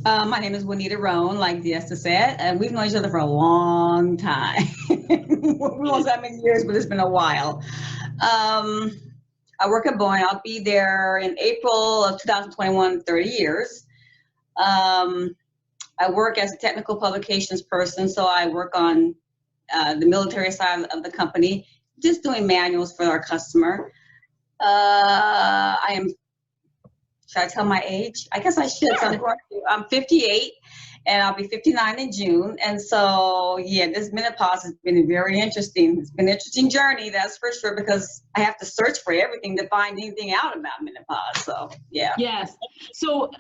My name is Juanita Rhone, like Diesta said, and we've known each other for a long time. We won't say how many years, but it's been a while. Um, I work at Boeing. I'll be there in April of 2021, 30 years. Um, I work as a technical publications person, so I work on the military side of the company, just doing manuals for our customer. I am, should I tell my age? I guess I should. So I'm 58 and I'll be 59 in June. And so, yeah, this menopause has been very interesting. It's been an interesting journey, that's for sure, because I have to search for everything to find anything out about menopause. So, yeah. Yes. So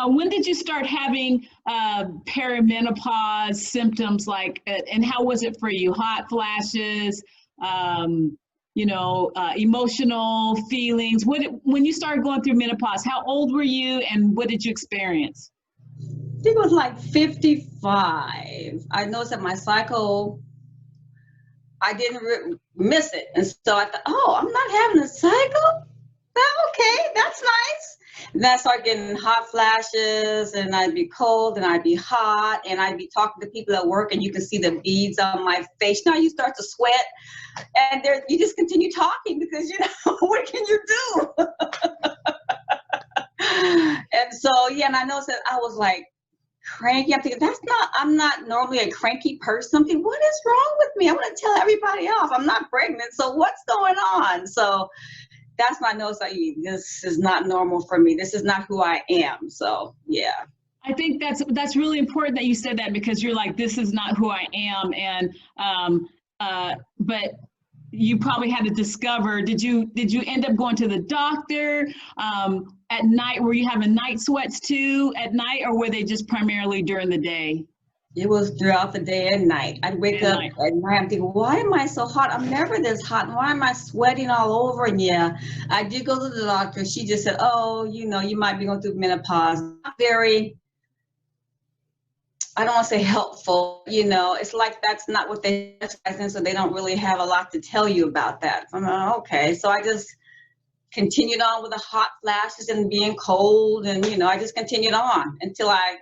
when did you start having perimenopause symptoms like, and how was it for you? Hot flashes, emotional feelings. When you started going through menopause, how old were you and what did you experience? I think it was like 55. I noticed that my cycle, I didn't miss it. And so I thought, oh, I'm not having a cycle? Okay, that's nice. And then I started getting hot flashes, and I'd be cold, and I'd be hot, and I'd be talking to people at work, and you can see the beads on my face. Now you start to sweat, and you just continue talking because, what can you do? And so, yeah, and I noticed that I was like cranky. I'm thinking, I'm not normally a cranky person. I'm thinking, what is wrong with me? I want to tell everybody off. I'm not pregnant, so what's going on? So that's my notes. This is not normal for me. This is not who I am. So, yeah. I think that's really important that you said that, because you're like, this is not who I am. And, but you probably had to discover, did you end up going to the doctor at night? Were you having night sweats too at night, or were they just primarily during the day? It was throughout the day and night. I'd wake up at night. I'm thinking, why am I so hot? I'm never this hot. Why am I sweating all over? And yeah, I did go to the doctor. She just said, oh, you might be going through menopause. Not very, I don't want to say helpful. It's like that's not what they specialize in, so they don't really have a lot to tell you about that. I'm like, okay. So I just continued on with the hot flashes and being cold. And, I just continued on until I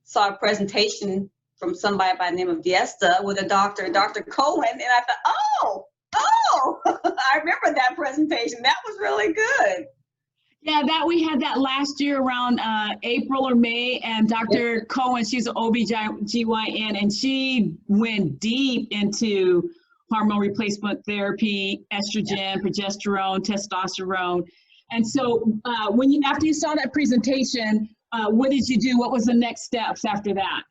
saw a presentation from somebody by the name of Diesta with a Dr. Cohen, and I thought, oh, I remember that presentation. That was really good. Yeah, we had that last year around April or May, and Dr. Cohen, she's an OB/GYN, and she went deep into hormone replacement therapy, estrogen, progesterone, testosterone. And so after you saw that presentation, what did you do? What was the next steps after that?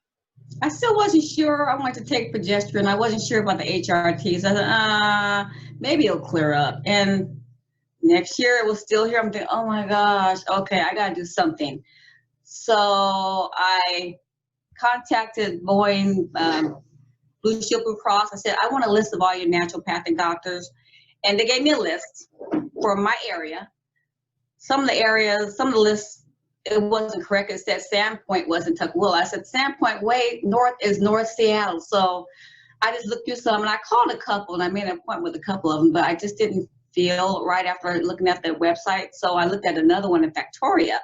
I still wasn't sure. I wanted to take progesterone. I wasn't sure about the HRTs. I thought, maybe it'll clear up. And next year it was still here. I'm thinking, oh my gosh, okay, I got to do something. So I contacted Boeing, Blue Shield Blue Cross. I said, I want a list of all your naturopathic doctors. And they gave me a list for my area. Some of the lists, it wasn't correct. It said Sandpoint was in Tukwila. I said, Sandpoint way north is North Seattle. So I just looked through some, and I called a couple, and I made an appointment with a couple of them, but I just didn't feel right after looking at their website. So I looked at another one in Victoria,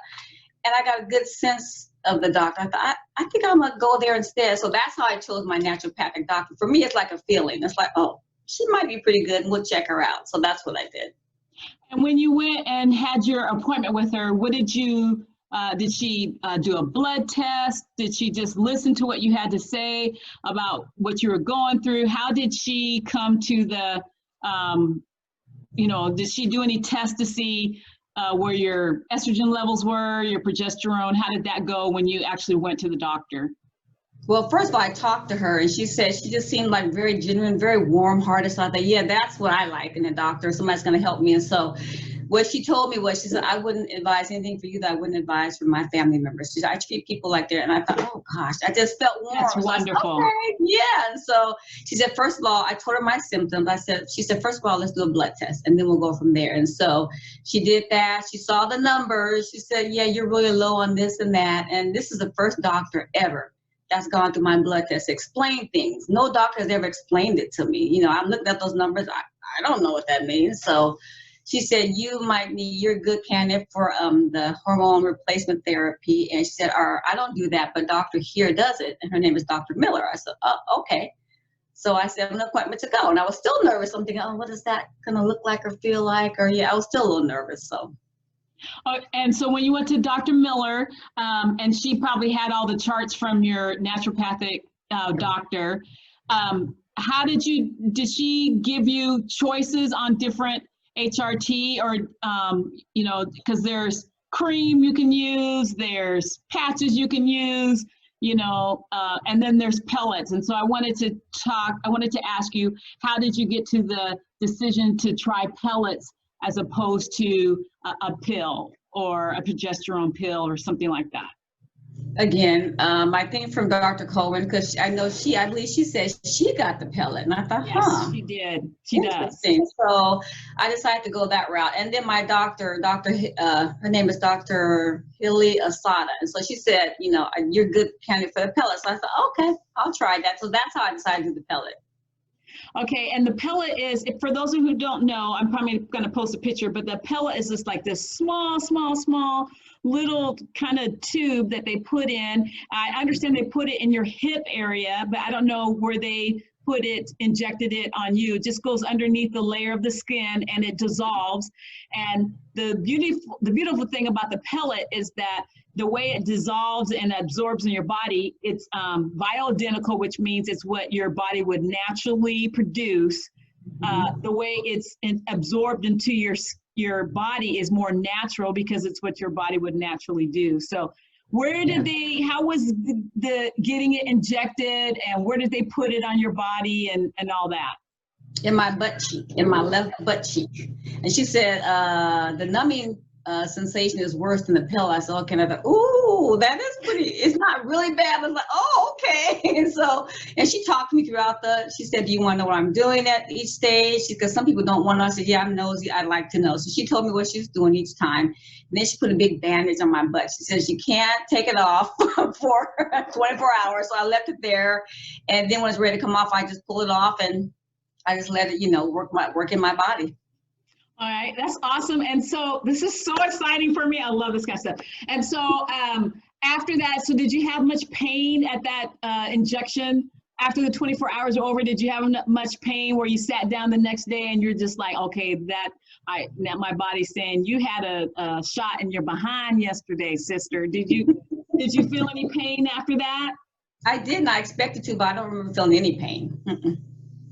and I got a good sense of the doctor. I thought, I think I'm gonna go there instead. So that's how I chose my naturopathic doctor. For me, it's like a feeling. It's like, oh, she might be pretty good, and we'll check her out. So that's what I did. And when you went and had your appointment with her, what did you did she do a blood test? Did she just listen to what you had to say about what you were going through? How did she come to the, did she do any tests to see where your estrogen levels were, your progesterone? How did that go when you actually went to the doctor? Well, first of all, I talked to her, and she said she just seemed like very genuine, very warm-hearted. So I thought, yeah, that's what I like in a doctor. Somebody's going to help me. And so what she told me was, she said, I wouldn't advise anything for you that I wouldn't advise for my family members. She said, I treat people like that. And I thought, oh, gosh, I just felt warm. That's wonderful. So okay, yeah. And so she said, first of all, I told her my symptoms. She said, first of all, let's do a blood test, and then we'll go from there. And so she did that. She saw the numbers. She said, yeah, you're really low on this and that. And this is the first doctor ever that's gone through my blood test, explain things. No doctor has ever explained it to me. I'm looking at those numbers. I don't know what that means. So she said, you're a good candidate for the hormone replacement therapy. And she said, I don't do that, but doctor here does it. And her name is Dr. Miller. I said, oh, okay. So I set an appointment to go. And I was still nervous. I'm thinking, oh, what is that going to look like or feel like? Or yeah, I was still a little nervous. So. And so when you went to Dr. Miller, and she probably had all the charts from your naturopathic doctor, did she give you choices on different HRT or, because there's cream you can use, there's patches you can use, and then there's pellets. And so I wanted to ask you, how did you get to the decision to try pellets as opposed to a pill or a progesterone pill or something like that? Again, I think from Dr. Cohen, because I believe she said she got the pellet. And I thought, yes, she did. She does. So I decided to go that route. And then my doctor, her name is Dr. Hilly Asada. And so she said, you're a good candidate for the pellet. So I thought, okay, I'll try that. So that's how I decided to do the pellet. Okay, and the pellet is, for those who don't know, I'm probably going to post a picture, but the pellet is just like this small little kind of tube that they put in. I understand they put it in your hip area, but I don't know where they injected it on you. It just goes underneath the layer of the skin and it dissolves. And the beautiful thing about the pellet is that the way it dissolves and absorbs in your body, it's bioidentical, which means it's what your body would naturally produce. The way it's absorbed into your body is more natural because it's what your body would naturally do. So how was the getting it injected, and where did they put it on your body and all that? In my butt cheek, in my left butt cheek. And she said, the numbing sensation is worse than the pill. I said, okay. And I thought, ooh, that is it's not really bad. I was like, oh, okay. And she talked to me throughout she said, do you want to know what I'm doing at each stage? Because some people don't want to. I said, yeah, I'm nosy. I'd like to know. So she told me what she was doing each time. And then she put a big bandage on my butt. She says, you can't take it off for 24 hours. So I left it there. And then when it's ready to come off, I just pull it off and I just let it, work in my body. All right, that's awesome. And so this is so exciting for me. I love this kind of stuff. And so after that, so did you have much pain at that injection? After the 24 hours are over, did you have much pain where you sat down the next day and you're just like, okay, now my body's saying you had a shot in your behind yesterday, sister. Did you feel any pain after that? I didn't. I expected to, but I don't remember feeling any pain. Mm-mm.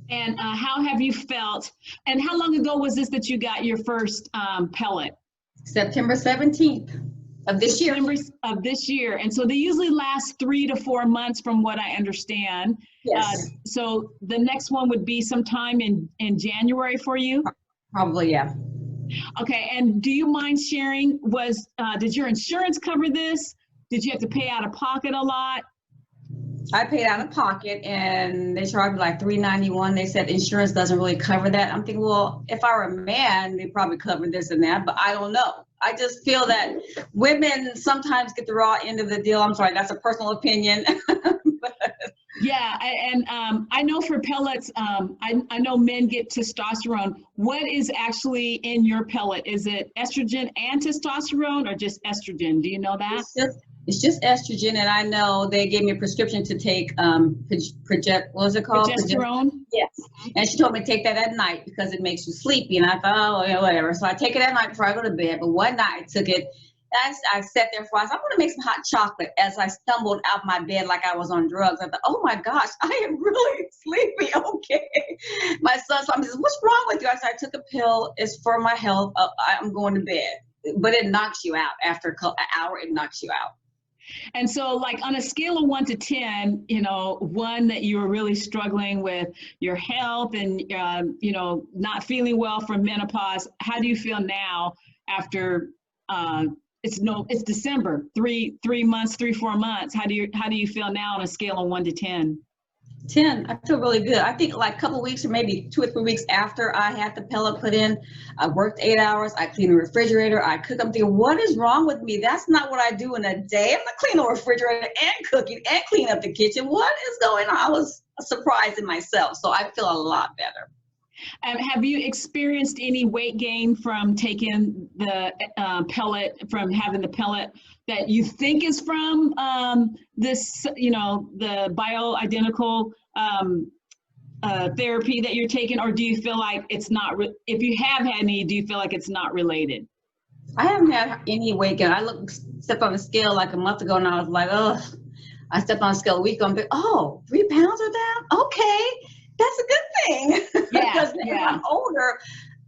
And how have you felt? And how long ago was this that you got your first pellet? September 17th of this year. Of this year. And so they usually last 3 to 4 months from what I understand. Yes. So the next one would be sometime in January for you? Probably, yeah. Okay. And do you mind sharing, did your insurance cover this? Did you have to pay out of pocket a lot? I paid out of pocket and they charged me like $391. They said insurance doesn't really cover that. I'm thinking, well, if I were a man, they probably cover this and that, but I don't know. I just feel that women sometimes get the raw end of the deal. I'm sorry, that's a personal opinion. Yeah, and I know for pellets, I know men get testosterone. What is actually in your pellet? Is it estrogen and testosterone or just estrogen? Do you know that? It's just estrogen, and I know they gave me a prescription to take what was it called? Progesterone? Yes. And she told me to take that at night because it makes you sleepy. And I thought, oh, yeah, whatever. So I take it at night before I go to bed. But one night I took it. I sat there for a while. I want to make some hot chocolate as I stumbled out my bed like I was on drugs. I thought, oh my gosh, I am really sleepy. Okay. My son saw me and says, what's wrong with you? I said, I took a pill. It's for my health. I'm going to bed. But it knocks you out. After an hour, it knocks you out. And so like on a scale of 1 to 10, 1 that you were really struggling with your health and, not feeling well from menopause, how do you feel now after, it's December, 4 months. How do you feel now on a scale of 1 to 10? 10. I feel really good. I think like a couple of weeks or maybe 2 or 3 weeks after I had the pellet put in, I worked 8 hours. I cleaned the refrigerator. I cook. I'm thinking, what is wrong with me? That's not what I do in a day. I'm not cleaning the refrigerator and cooking and cleaning up the kitchen. What is going on? I was surprised in myself. So I feel a lot better. Have you experienced any weight gain from taking the pellet, from having the pellet that you think is from this, the bioidentical therapy that you're taking, or do you feel like it's not, if you have had any, do you feel like it's not related? I haven't had any weight gain. I stepped on the scale like a month ago and I was like, oh, I stepped on a scale a week ago and oh, 3 pounds are down? Okay, that's a good thing. Yeah, Because as I'm older,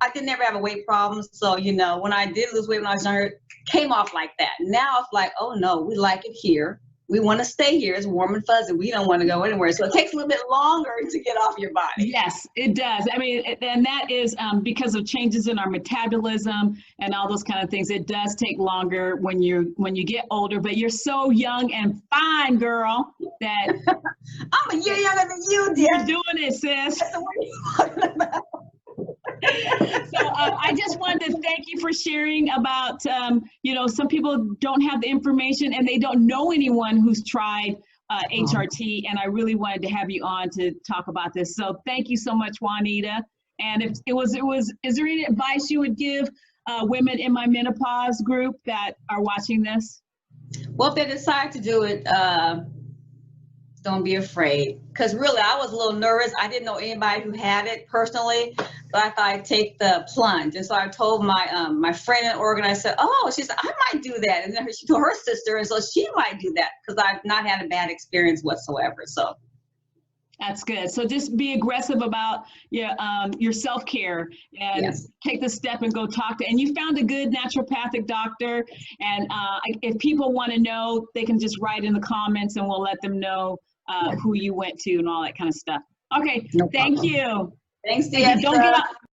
I didn't ever have a weight problem. So, when I did lose weight when I was younger, it came off like that. Now it's like, oh no, we like it here. We want to stay here. It's warm and fuzzy. We don't want to go anywhere. So it takes a little bit longer to get off your body. Yes, it does. I mean, and that is because of changes in our metabolism and all those kind of things. It does take longer when you get older, but you're so young and fine, girl, that I'm a year younger than you, dear. You're doing it, sis. That's what you're talking about. So I just wanted to thank you for sharing about, some people don't have the information and they don't know anyone who's tried HRT, and I really wanted to have you on to talk about this. So thank you so much, Juanita. And is there any advice you would give women in my menopause group that are watching this? Well, if they decide to do it, don't be afraid. Because really, I was a little nervous. I didn't know anybody who had it personally, but I thought I'd take the plunge. And so I told my friend in Oregon, I said, oh, she said, I might do that. And then she told her sister, and so she might do that because I've not had a bad experience whatsoever. So that's good. So just be aggressive about your self-care and take the step and go talk to, and you found a good naturopathic doctor. And if people want to know, they can just write in the comments and we'll let them know who you went to and all that kind of stuff. Okay. No Thank problem. You. Thanks, Deanna. Don't get up.